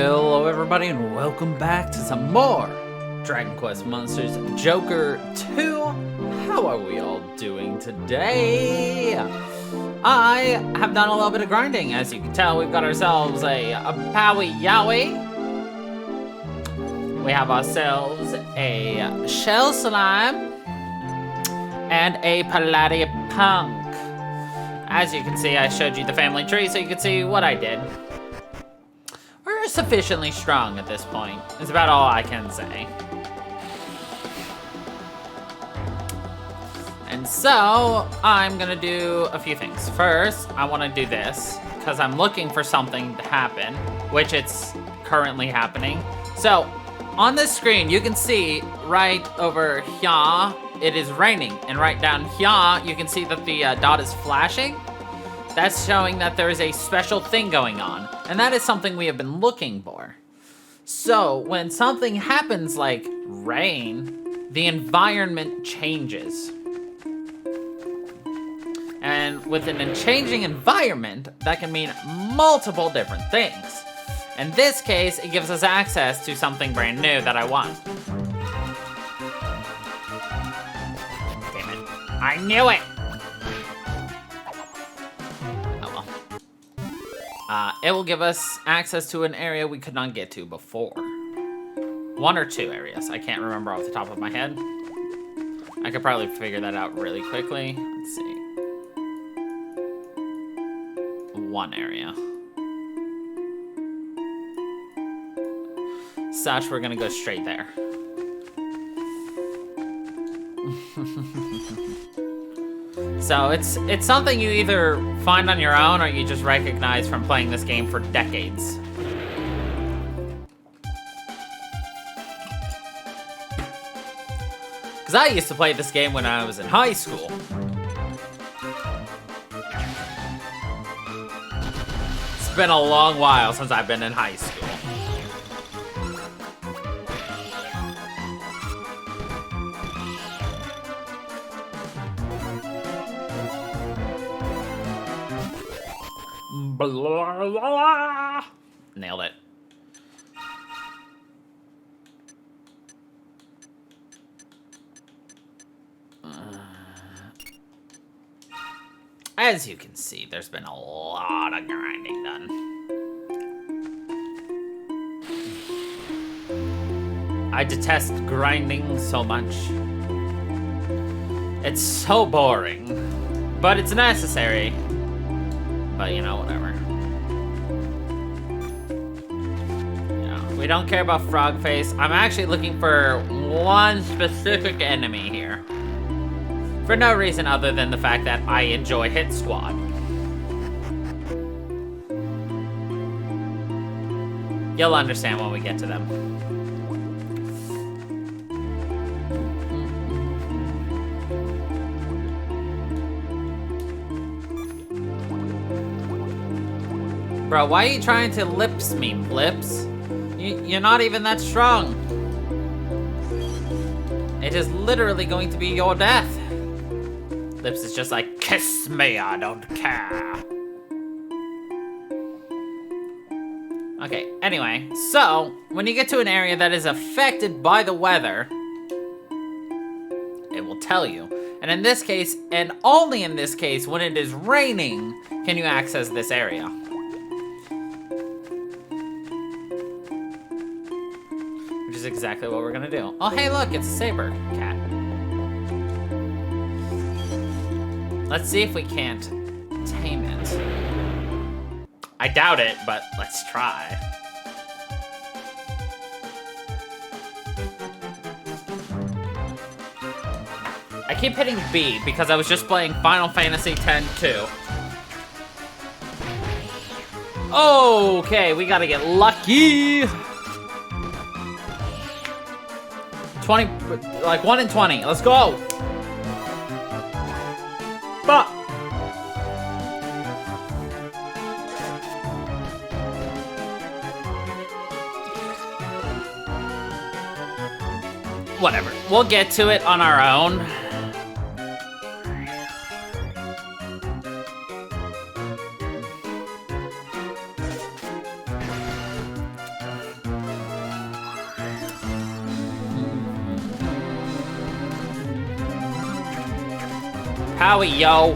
Hello everybody and welcome back to some more Dragon Quest Monsters Joker 2. How are we all doing today? I have done a little bit of grinding. As you can tell, we've got ourselves a Powie Yowie. We have ourselves a Shell Slime and a Paladi Punk. As you can see, I showed you the family tree so you can see what I did. We're sufficiently strong at this point. It's about all I can say. And so, I'm gonna do a few things. First, I wanna do this, because I'm looking for something to happen, which it's currently happening. So, on this screen, you can see right over here, it is raining. And right down here, you can see that the dot is flashing. That's showing that there is a special thing going on. And that is something we have been looking for. So, when something happens like rain, the environment changes. And with a changing environment, that can mean multiple different things. In this case, it gives us access to something brand new that I want. Damn it. I knew it! It will give us access to an area we could not get to before. One or two areas. I can't remember off the top of my head. I could probably figure that out really quickly. Let's see. One area. Such, we're gonna go straight there. So it's something you either find on your own or you just recognize from playing this game for decades. Because I used to play this game when I was in high school. It's been a long while since I've been in high school. Blah, blah, blah. Nailed it. As you can see, there's been a lot of grinding done. I detest grinding so much. It's so boring, but it's necessary. But you know, whatever. Yeah, we don't care about Frogface. I'm actually looking for one specific enemy here. For no reason other than the fact that I enjoy Hit Squad. You'll understand when we get to them. Bro, why are you trying to lips me, Blips? You're not even that strong. It is literally going to be your death. Lips is just like, kiss me, I don't care. Okay, anyway, so, when you get to an area that is affected by the weather, it will tell you. And in this case, and only in this case, when it is raining, can you access this area. Which is exactly what we're gonna do. Oh, hey, look, it's a saber cat. Let's see if we can't tame it. I doubt it, but let's try. I keep hitting B because I was just playing Final Fantasy X-2. Okay, we gotta get lucky. 20, like 1 in 20. Let's go. But whatever. We'll get to it on our own. Howie, yo.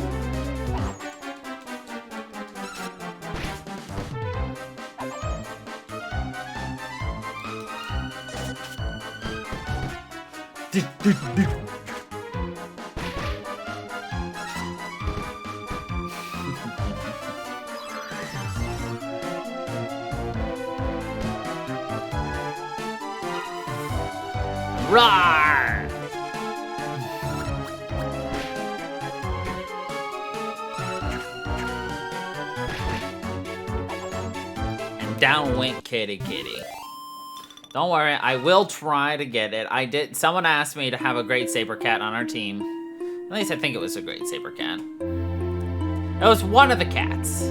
Roar! And down went Kitty Kitty. Don't worry, I will try to get it. I did. Someone asked me to have a Great Saber Cat on our team. At least I think it was a Great Saber Cat. It was one of the cats.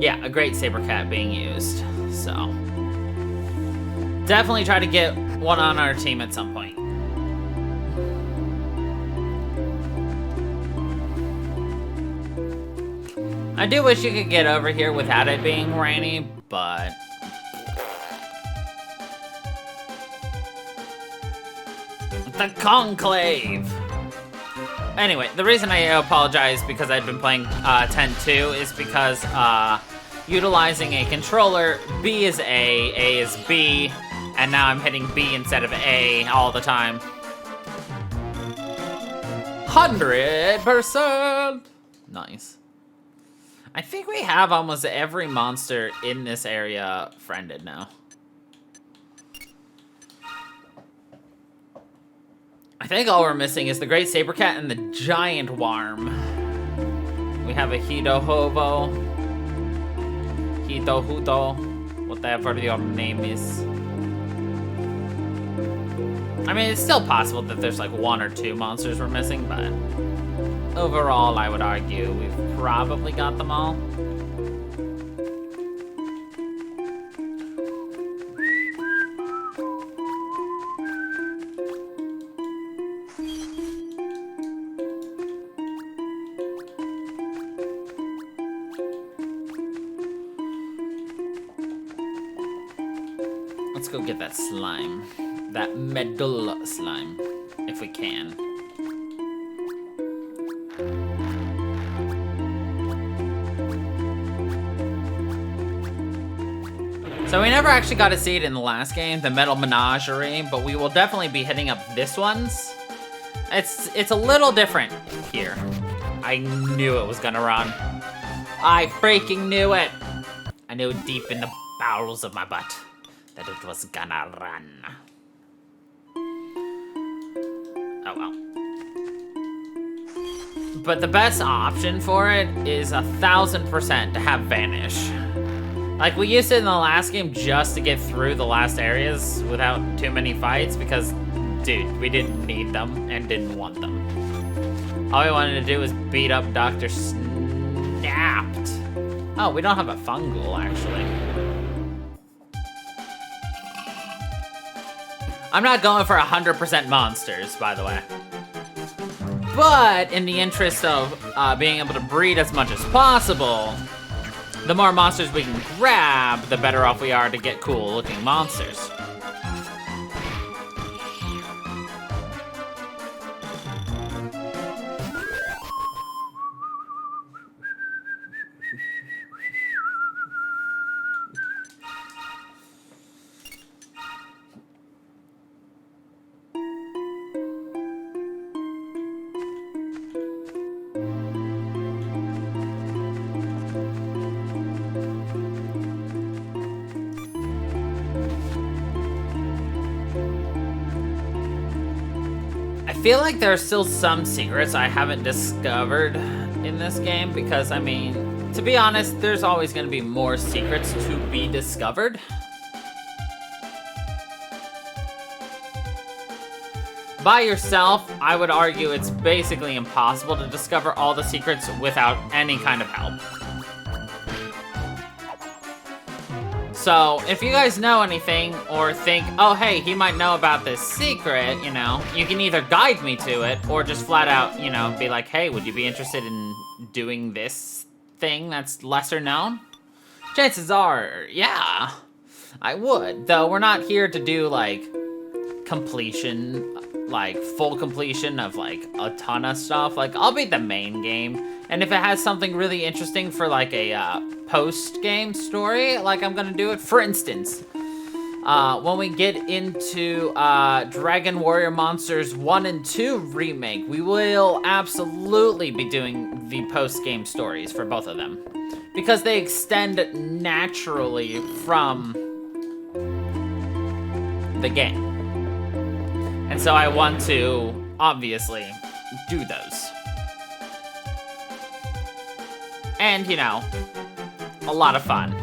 Yeah, a Great Saber Cat being used. So definitely try to get one on our team at some point. I do wish you could get over here without it being rainy, but... The Conclave! Anyway, the reason I apologize because I've been playing 10-2 is because utilizing a controller, B is A is B, and now I'm hitting B instead of A all the time. 100%! Nice. I think we have almost every monster in this area friended now. I think all we're missing is the Great Saber Cat and the Giant Worm. We have a Hidohovo. Hidohudo. Whatever your name is. I mean, it's still possible that there's like 1 or 2 monsters we're missing, but overall, I would argue we've probably got them all. Let's go get that slime. That medulla slime, if we can. So we never actually got to see it in the last game, the Metal Menagerie, but we will definitely be hitting up this one's. It's a little different here. I knew it was gonna run. I freaking knew it. I knew deep in the bowels of my butt that it was gonna run. Oh well. But the best option for it is 1000% to have Vanish. Like, we used it in the last game just to get through the last areas without too many fights because, dude, we didn't need them and didn't want them. All we wanted to do was beat up Dr. Snapped. Oh, we don't have a Fungal, actually. I'm not going for 100% monsters, by the way. But in the interest of being able to breed as much as possible, the more monsters we can grab, the better off we are to get cool-looking monsters. I feel like there are still some secrets I haven't discovered in this game because, I mean, to be honest, there's always going to be more secrets to be discovered. By yourself, I would argue it's basically impossible to discover all the secrets without any kind of help. So, if you guys know anything, or think, oh hey, he might know about this secret, you know, you can either guide me to it, or just flat out, you know, be like, hey, would you be interested in doing this thing that's lesser known? Chances are, yeah, I would. Though we're not here to do, like, completion, like, full completion of, like, a ton of stuff. Like, I'll beat the main game. And if it has something really interesting for, like, a post-game story, like, I'm gonna do it. For instance, when we get into Dragon Warrior Monsters 1 and 2 remake, we will absolutely be doing the post-game stories for both of them. Because they extend naturally from the game. And so I want to, obviously, do those. And, you know, a lot of fun.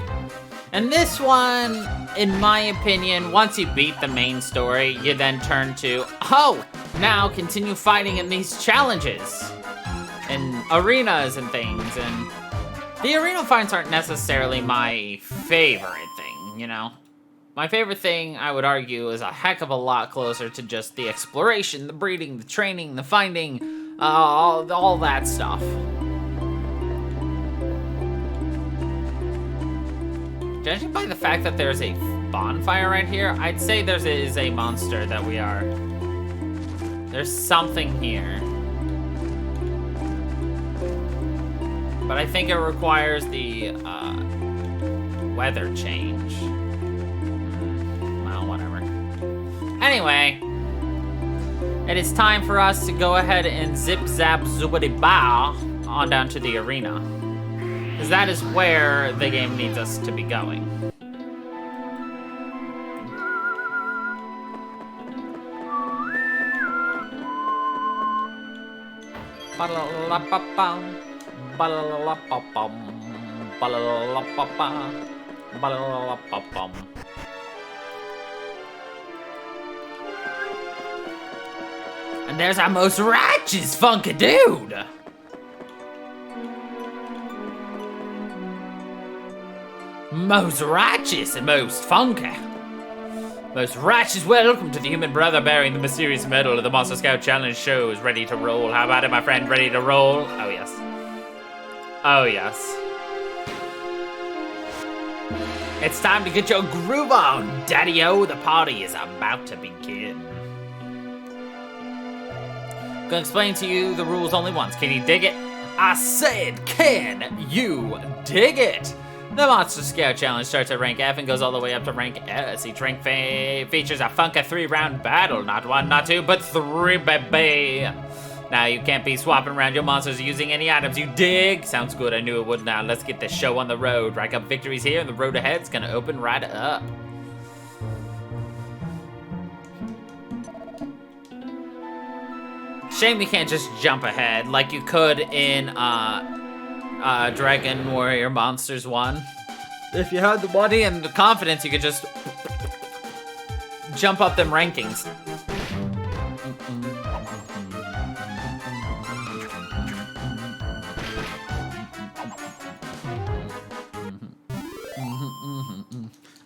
And this one, in my opinion, once you beat the main story, you then turn to, oh, now continue fighting in these challenges. And arenas and things, and the arena fights aren't necessarily my favorite thing, you know? My favorite thing, I would argue, is a heck of a lot closer to just the exploration, the breeding, the training, the finding, all that stuff. Judging by the fact that there's a bonfire right here, I'd say there is a monster that we are. There's something here. But I think it requires the weather change. Well, whatever. Anyway, it is time for us to go ahead and zip zap zoobity ba on down to the arena. Because that is where the game needs us to be going. Ba-la-la-ba-bum. Ba-la-la-la-ba-bum. Ba-la-la-la-ba-ba. Ba-la-la-la-ba-bum. And there's our most righteous funky dude. Most righteous and most funky. Most righteous welcome to the human brother bearing the mysterious medal of the Monster Scout Challenge show is ready to roll. How about it, my friend? Ready to roll? Oh, yes. Oh, yes. It's time to get your groove on, Daddy-O. The party is about to begin. Gonna explain to you the rules only once. Can you dig it? I said, can you dig it? The Monster Scout Challenge starts at rank F and goes all the way up to rank S. Each rank features a funky 3-round battle. Not 1, not 2, but 3, baby. Now, you can't be swapping around your monsters using any items, you dig? Sounds good, I knew it would. Now, let's get this show on the road. Rack up victories here, and the road ahead's gonna open right up. Shame you can't just jump ahead like you could in, Dragon Warrior Monsters 1. If you had the money and the confidence, you could just jump up them rankings.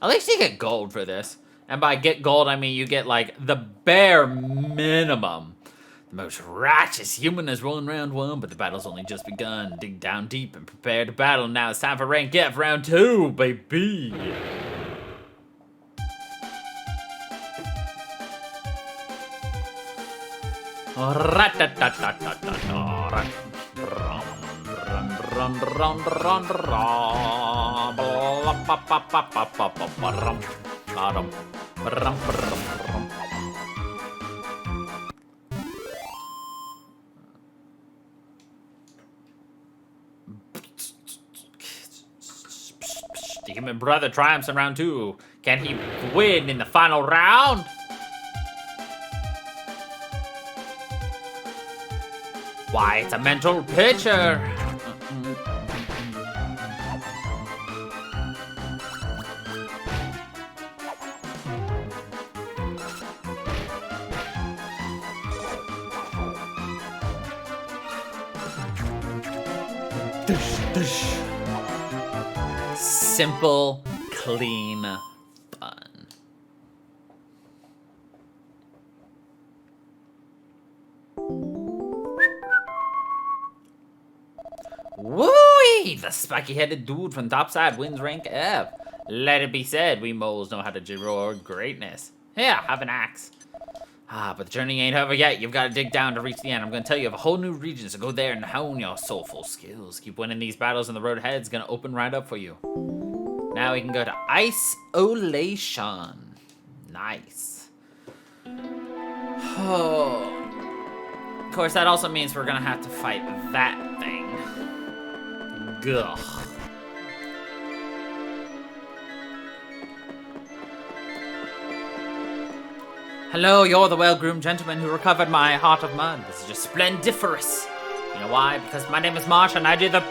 At least you get gold for this. And by get gold, I mean you get, like, the bare minimum. The most righteous human is rolling round 1, but the battle's only just begun. Dig down deep and prepare to battle. Now it's time for rank F round 2, baby. The human brother triumphs in round 2. Can he win in the final round? Why, it's a mental picture. Simple, clean fun. Woo-wee! Me, the spiky-headed dude from topside wins rank F. Let it be said, we moles know how to reward greatness. Yeah, have an axe. Ah, but the journey ain't over yet. You've got to dig down to reach the end. I'm going to tell you of a whole new region, so go there and hone your soulful skills. Keep winning these battles and the road ahead's going to open right up for you. Now we can go to isolation. Nice. Oh. Of course, that also means we're going to have to fight that thing. Gugh. Hello, you're the well-groomed gentleman who recovered my heart of mud. This is just splendiferous. You know why? Because my name is Marsha and I do the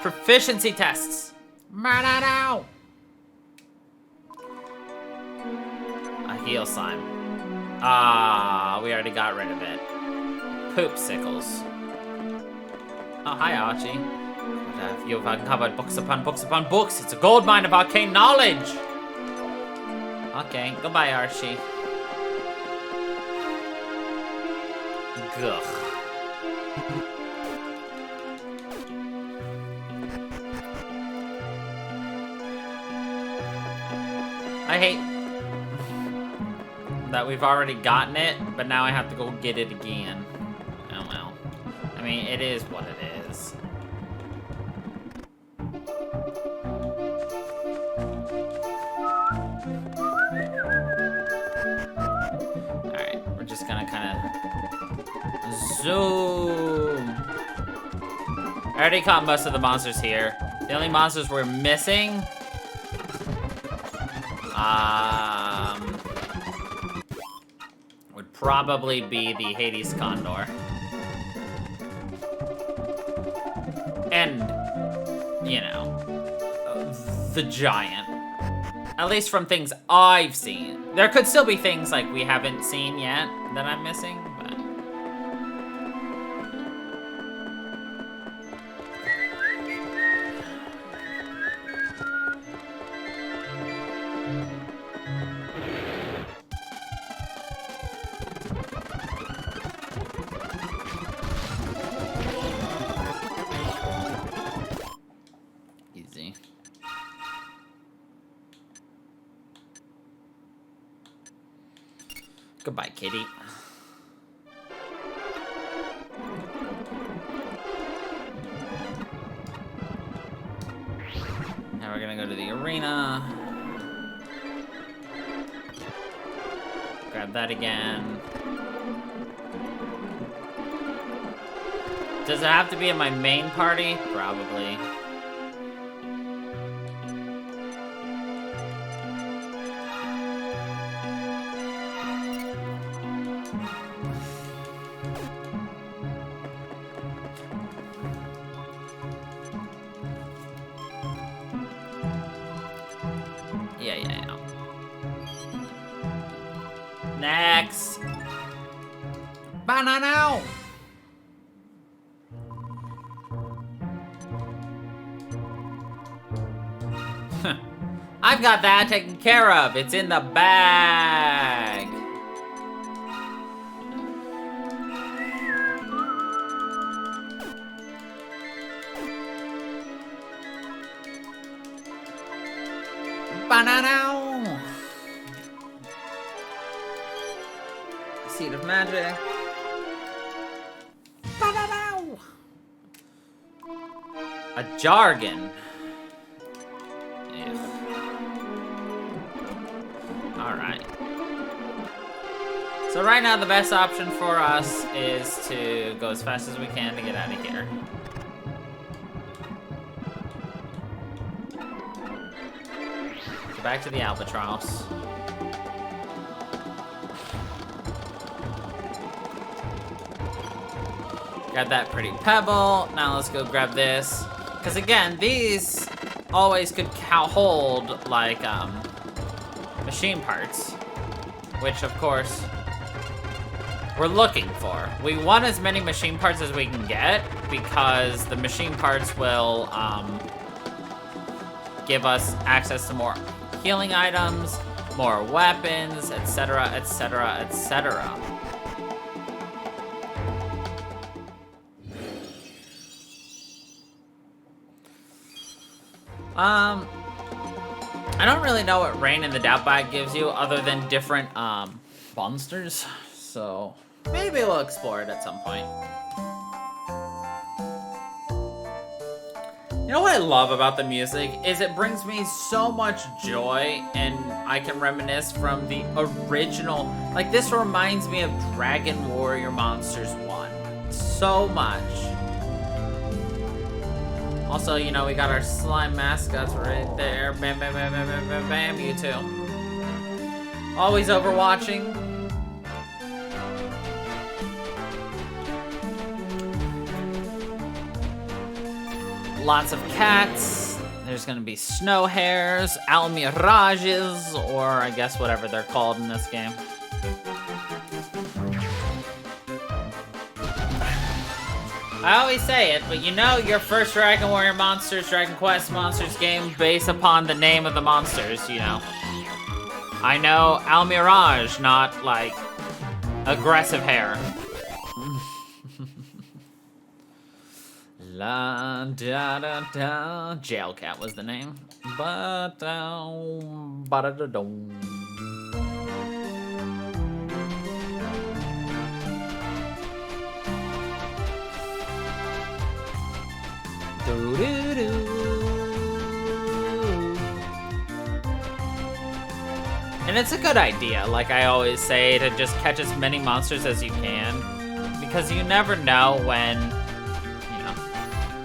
proficiency tests. A heal slime. Ah, we already got rid of it. Poopsicles. Oh, hi, Archie. What have you uncovered? Books upon books upon books. It's a gold mine of arcane knowledge. Okay, goodbye, Archie. Gugh. I hate that we've already gotten it, but now I have to go get it again. Oh well. I mean, it is what it is. Alright, we're just gonna kind of zoom. I already caught most of the monsters here. The only monsters we're missing would probably be the Hades Condor. And, you know, the giant. At least from things I've seen. There could still be things like we haven't seen yet that I'm missing, but... Easy. Goodbye, kitty. Now we're gonna go to the arena. Grab that again. Does it have to be in my main party? Probably. Yeah. Next. Banana. I've got that taken care of. It's in the bag. Banana. Seed of magic. Banana. A jargon. Ugh. All right. So right now the best option for us is to go as fast as we can to get out of here. Back to the Albatross. Got that pretty pebble. Now let's go grab this. Because again, these always could hold like machine parts, which of course we're looking for. We want as many machine parts as we can get because the machine parts will give us access to more healing items, more weapons, etc., etc., etc. I don't really know what Rain in the Doubtbag gives you other than different, monsters. So, maybe we'll explore it at some point. You know what I love about the music is it brings me so much joy, and I can reminisce from the original. Like, this reminds me of Dragon Warrior Monsters 1 so much. Also, you know, we got our slime mascots right there. Bam, bam, bam, bam, bam, bam, bam, you too. Always overwatching. Lots of cats. There's gonna be snow hares, almirages, or I guess whatever they're called in this game. I always say it, but you know your first Dragon Warrior Monsters, Dragon Quest Monsters game based upon the name of the monsters, you know. I know Almirage, not like aggressive hair. La da da da. Jail Cat was the name. Ba da ba da da dum. Do do do. And it's a good idea, like I always say, to just catch as many monsters as you can, because you never know when.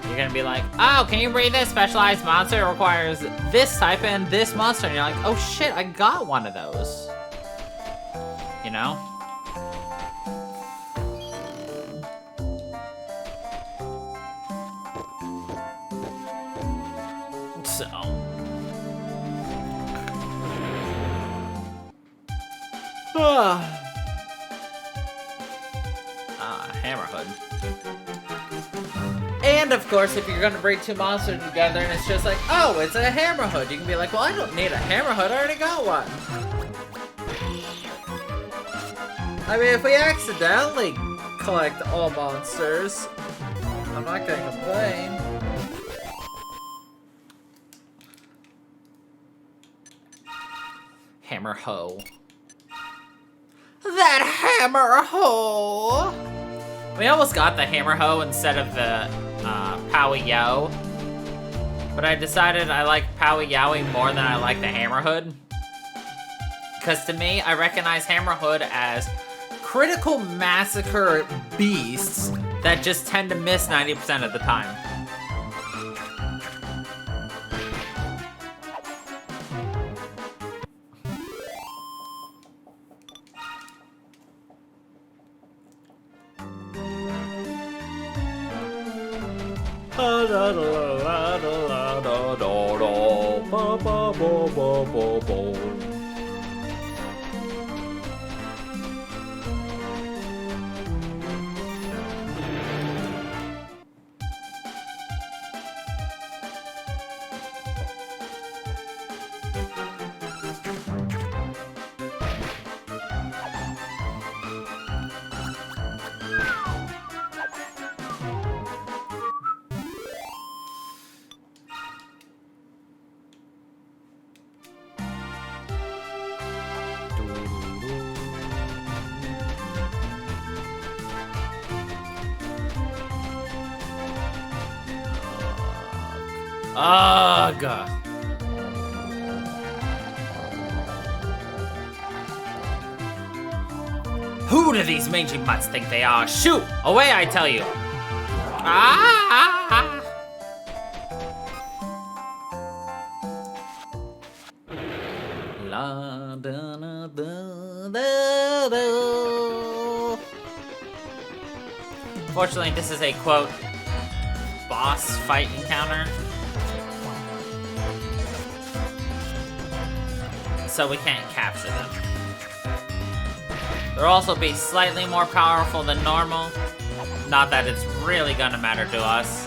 You're gonna be like, oh, can you breed this specialized monster? It requires this type and this monster. And you're like, oh shit, I got one of those. You know? So. Hammerhood. And of course, if you're gonna breed two monsters together and it's just like, oh, it's a Hammerhood, you can be like, well, I don't need a Hammerhood, I already got one. I mean, if we accidentally collect all monsters, I'm not gonna complain. Hammerho. That Hammerho! We almost got the Hammerho instead of the Powie Yo, but I decided I like Powie Yowie more than I like the Hammerhood. Because to me, I recognize Hammerhood as critical massacre beasts that just tend to miss 90% of the time. Ugh. Who do these mangy mutts think they are? Shoot! Away, I tell you! Ah! La da da da da da. Fortunately, this is a quote boss fight encounter, so we can't capture them. They'll also be slightly more powerful than normal. Not that it's really gonna matter to us.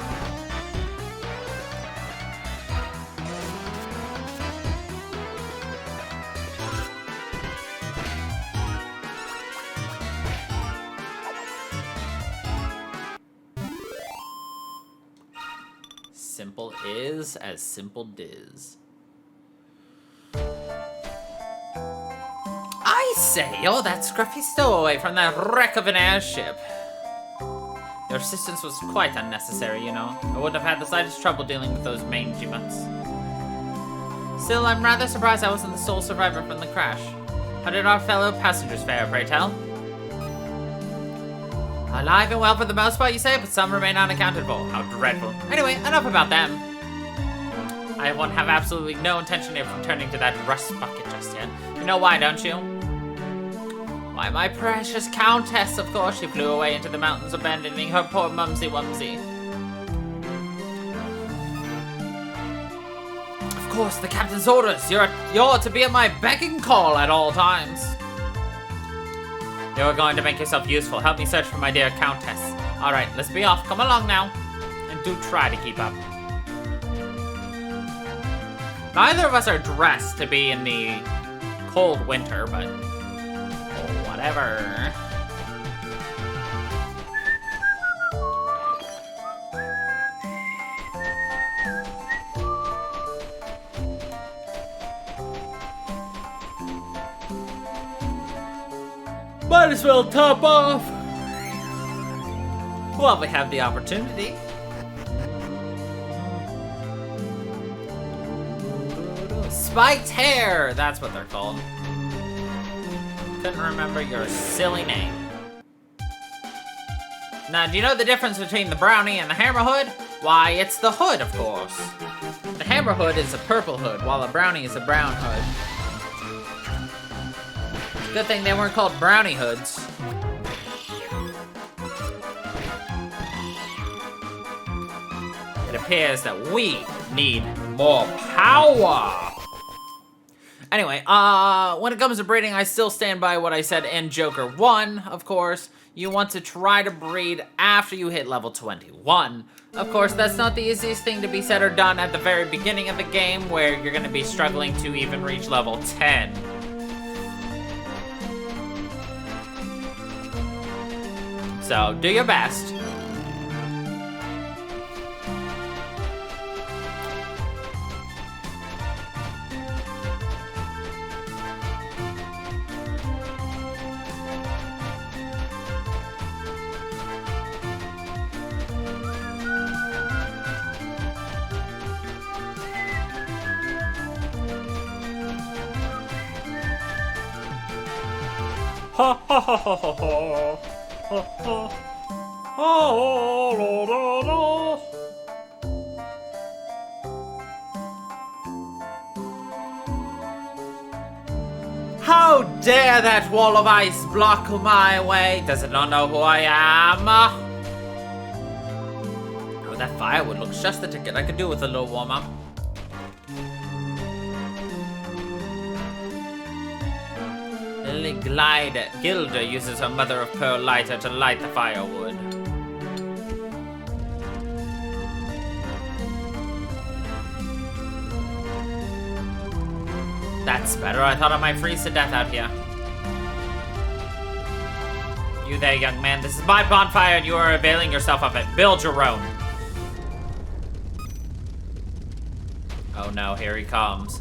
Simple is as simple diz. I say, you're that scruffy stowaway from that wreck of an airship. Your assistance was quite unnecessary, you know. I wouldn't have had the slightest trouble dealing with those mangy mutts. Still, I'm rather surprised I wasn't the sole survivor from the crash. How did our fellow passengers fare, pray tell? Alive and well for the most part, you say, but some remain unaccounted for. How dreadful. Anyway, enough about them. I have absolutely no intention of returning to that rust bucket just yet. You know why, don't you? Why, my precious countess, of course. She flew away into the mountains, abandoning her poor mumsy-wumsy. Of course, the captain's orders. You're to be at my beck and call at all times. You're going to make yourself useful. Help me search for my dear countess. Alright, let's be off. Come along now. And do try to keep up. Neither of us are dressed to be in the cold winter, but whatever. Might as well top off while we have the opportunity. Spiked hair, that's what they're called. Couldn't remember your silly name. Now, do you know the difference between the brownie and the hammer hood? Why, it's the hood, of course. The hammer hood is a purple hood, while the brownie is a brown hood. Good thing they weren't called brownie hoods. It appears that we need more power. Anyway, when it comes to breeding, I still stand by what I said in Joker 1, of course. You want to try to breed after you hit level 21. Of course, that's not the easiest thing to be said or done at the very beginning of the game, where you're going to be struggling to even reach level 10. So, do your best. Ha ha ha ha ha ha. How dare that wall of ice block my way? Does it not know who I am? Oh, that firewood looks just the ticket. I could do with a little warm up. Lily Gilda uses her mother of pearl lighter to light the firewood. That's better. I thought I might freeze to death out here. You there, young man. This is my bonfire and you are availing yourself of it. Build your own. Oh no, here he comes.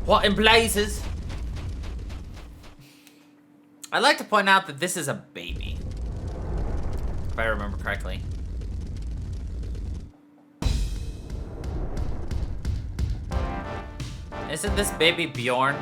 What in blazes? I'd like to point out that this is a baby, if I remember correctly. Isn't this baby Bjorn?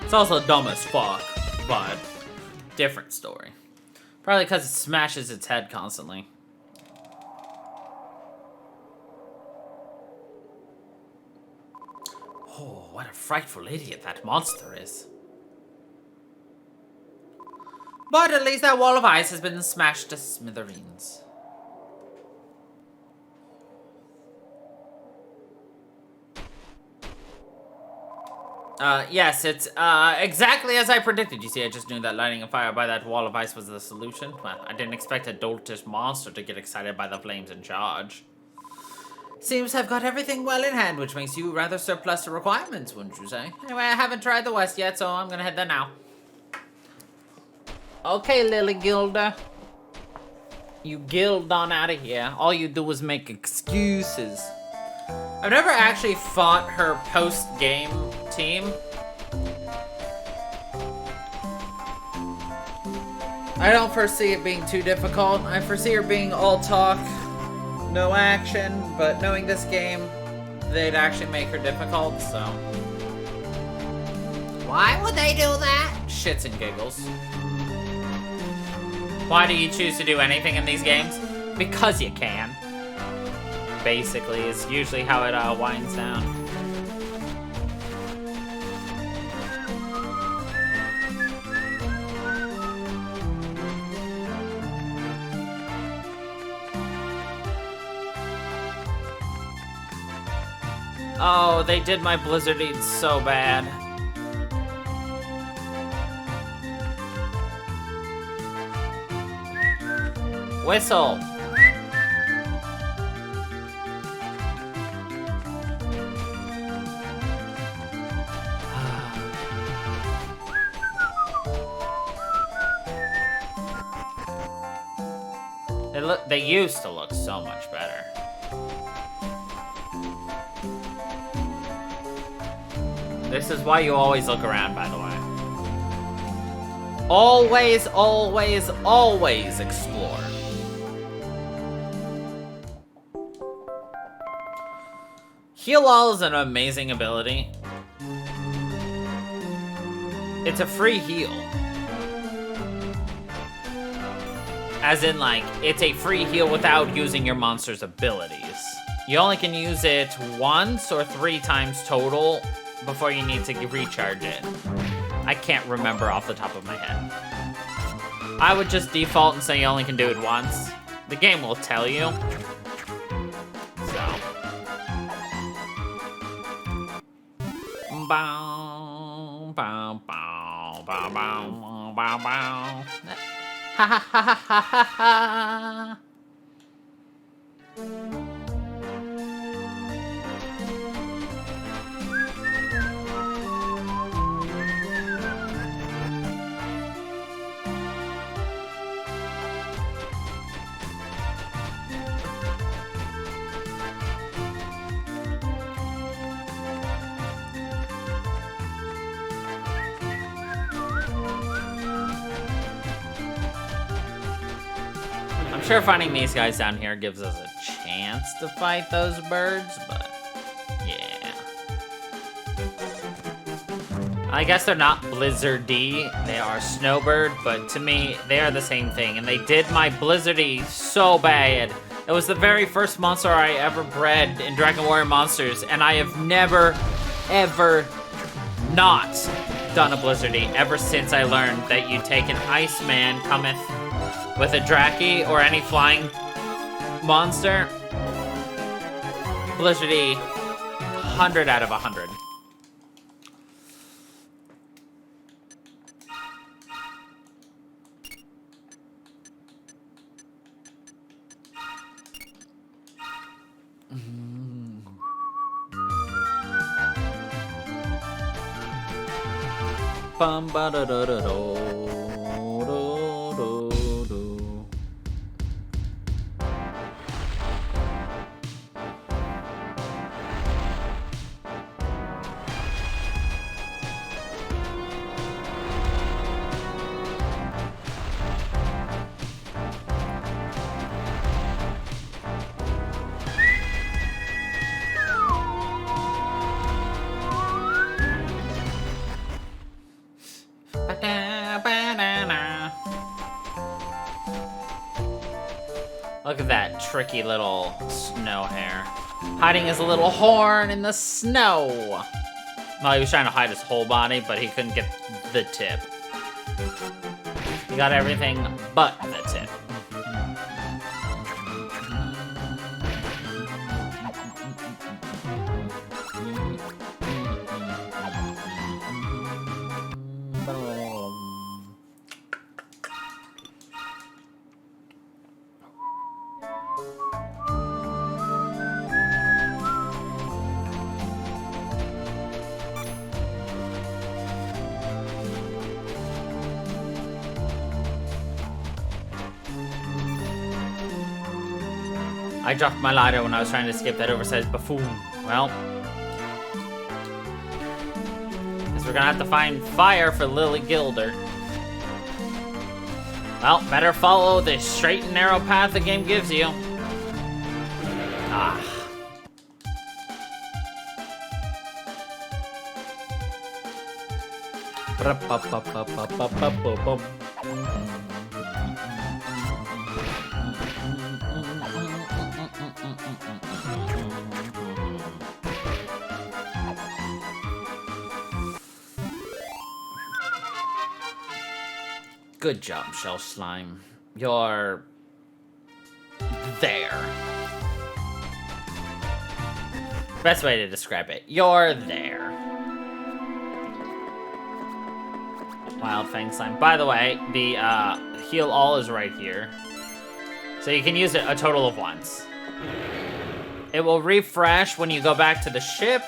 It's also dumb as fuck, but different story. Probably because it smashes its head constantly. Oh, what a frightful idiot that monster is. But at least that wall of ice has been smashed to smithereens. Yes, it's, exactly as I predicted. You see, I just knew that lighting a fire by that wall of ice was the solution. Well, I didn't expect a doltish monster to get excited by the flames in charge. Seems I've got everything well in hand, which makes you rather surplus to requirements, wouldn't you say? Anyway, I haven't tried the west yet, so I'm gonna head there now. Okay, Lily Gilda. You gild on out of here. All you do is make excuses. I've never actually fought her post-game team. I don't foresee it being too difficult. I foresee her being all talk, no action, but knowing this game, they'd actually make her difficult, so. Why would they do that? Shits and giggles. Why do you choose to do anything in these games? Because you can. Basically, is usually how it winds down. Oh, they did my Blizzard Eats so bad. Whistle. They used to look so much better. This is why you always look around, by the way. Always, always, always explore. Heal All is an amazing ability. It's a free heal. As in, like, it's a free heal without using your monster's abilities. You only can use it once or 3 times total before you need to recharge it. I can't remember off the top of my head. I would just default and say you only can do it once. The game will tell you. So. Bow, bow, bow, bow, bow, bow, bow. Ha ha ha ha ha ha ha. I'm sure finding these guys down here gives us a chance to fight those birds, but yeah. I guess they're not Blizzardy, they are Snowbird, but to me, they are the same thing, and they did my Blizzardy so bad. It was the very first monster I ever bred in Dragon Warrior Monsters, and I have never, ever not done a Blizzardy ever since I learned that you take an Iceman cometh with a Draki or any flying monster. Blizzardy, 100 out of 100. Bum ba da da da do. Look at that tricky little snow hare. Hiding his little horn in the snow. Well, he was trying to hide his whole body, but he couldn't get the tip. He got everything but the tip. I dropped my lighter when I was trying to escape that oversized buffoon. Well, guess we're gonna have to find fire for Lily Gilder. Well, better follow the straight and narrow path the game gives you. Ah. Good job, Shell Slime. You're there. Best way to describe it. You're there. Wild Fang Slime. By the way, the heal all is right here. So you can use it a total of once. It will refresh when you go back to the ship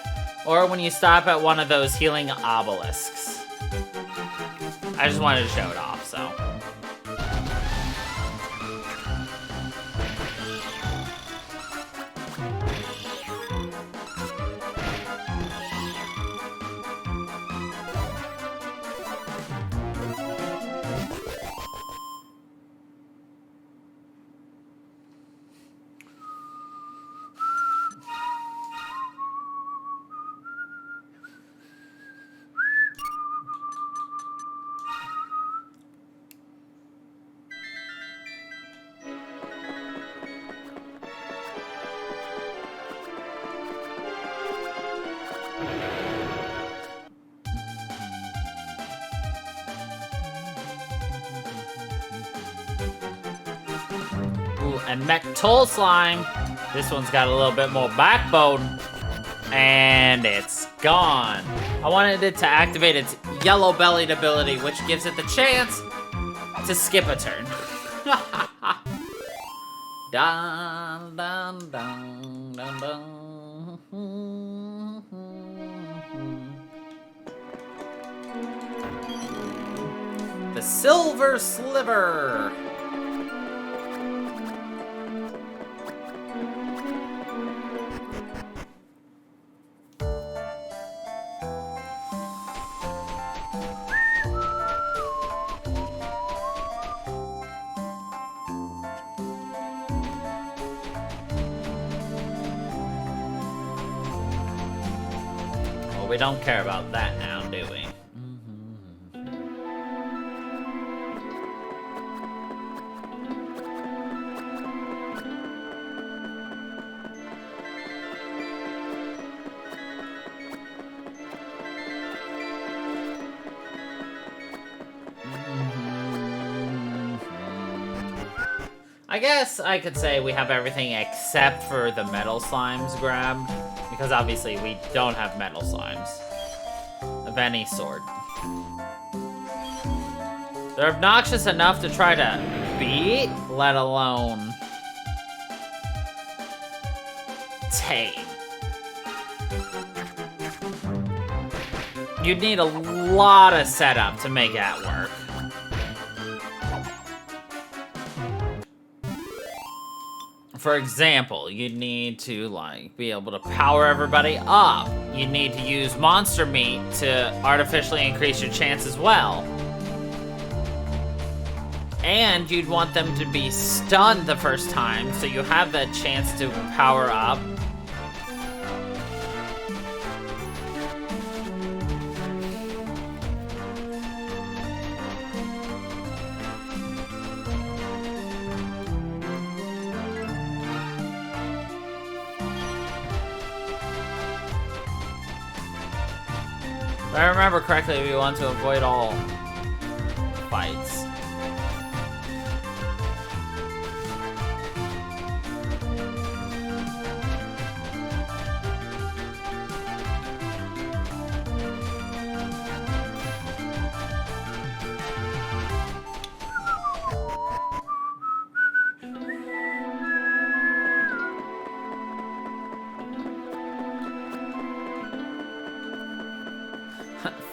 or when you stop at one of those healing obelisks. I just wanted to show it off, so. And Mectol Slime. This one's got a little bit more backbone. And it's gone. I wanted it to activate its yellow-bellied ability, which gives it the chance to skip a turn. Dun, dun, dun, dun, dun. The Silver Sliver. We don't care about that now, do we? I guess I could say we have everything except for the metal slimes grabbed. Because obviously we don't have metal slimes of any sort. They're obnoxious enough to try to beat, let alone tame. You'd need a lot of setup to make that work. For example, you'd need to, like, be able to power everybody up. You'd need to use monster meat to artificially increase your chance as well. And you'd want them to be stunned the first time, so you have that chance to power up. If I remember correctly, we want to avoid all fights.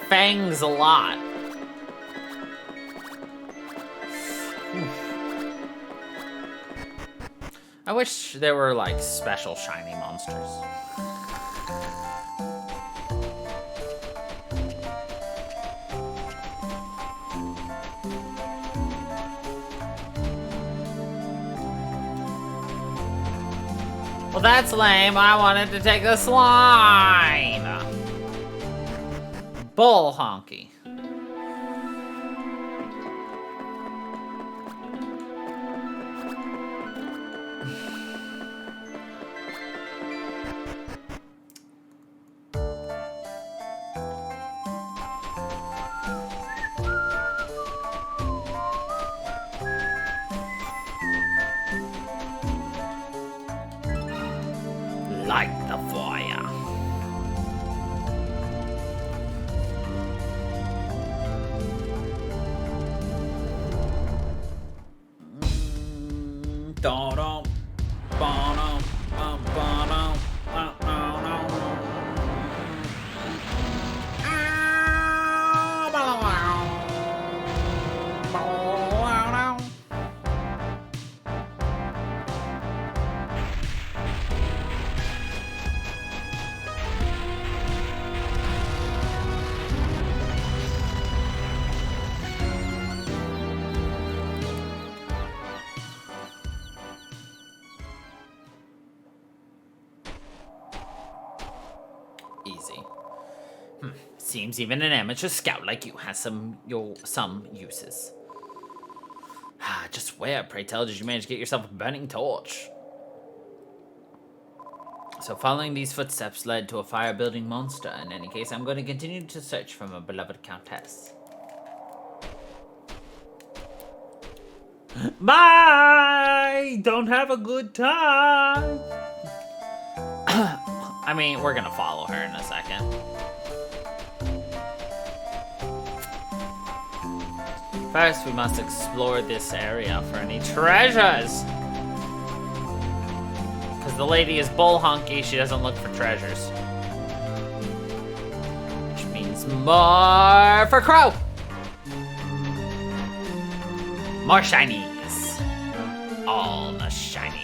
Fangs a lot. I wish there were, like, special shiny monsters. Well, that's lame. I wanted to take the slime. Bull honky. Light the fire. Da-dum, ba-dum, ba-dum, ba-dum. Easy. Seems even an amateur scout like you has some uses. Just where, pray tell, did you manage to get yourself a burning torch? So following these footsteps led to a fire-building monster. In any case, I'm going to continue to search for my beloved countess. Bye! Don't have a good time! I mean, we're gonna follow her in a second. First, we must explore this area for any treasures. Because the lady is bull honky, she doesn't look for treasures. Which means more for Crow. More shinies. All the shinies.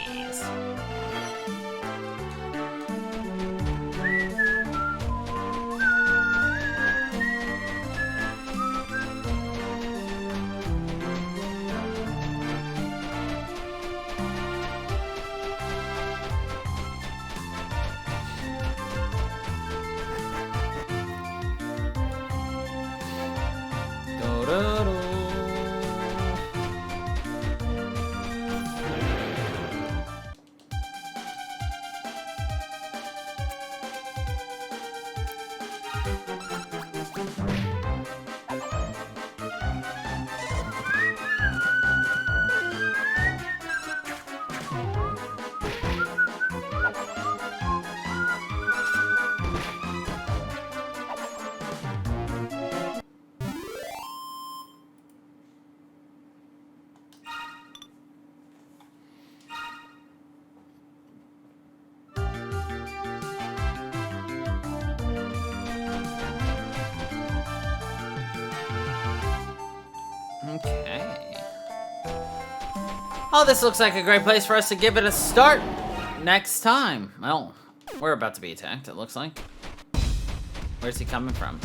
Okay. Oh, this looks like a great place for us to give it a start next time. Well, we're about to be attacked, it looks like. Where's he coming from?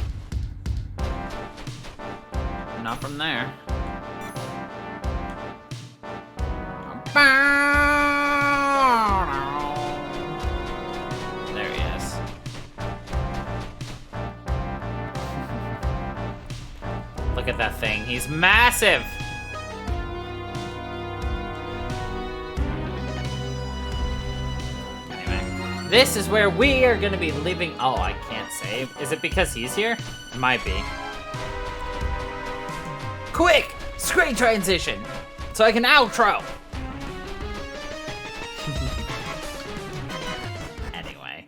Not from there. There he is. Look at that thing. He's massive. Anyway, this is where we are gonna be leaving. Oh, I can't save. Is it because he's here? It might be. Quick! Screen transition! So I can outro! Anyway,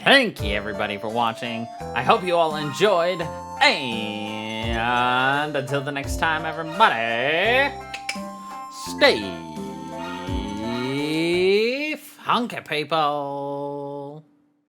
thank you everybody for watching. I hope you all enjoyed. And until the next time, everybody, stay funky, people.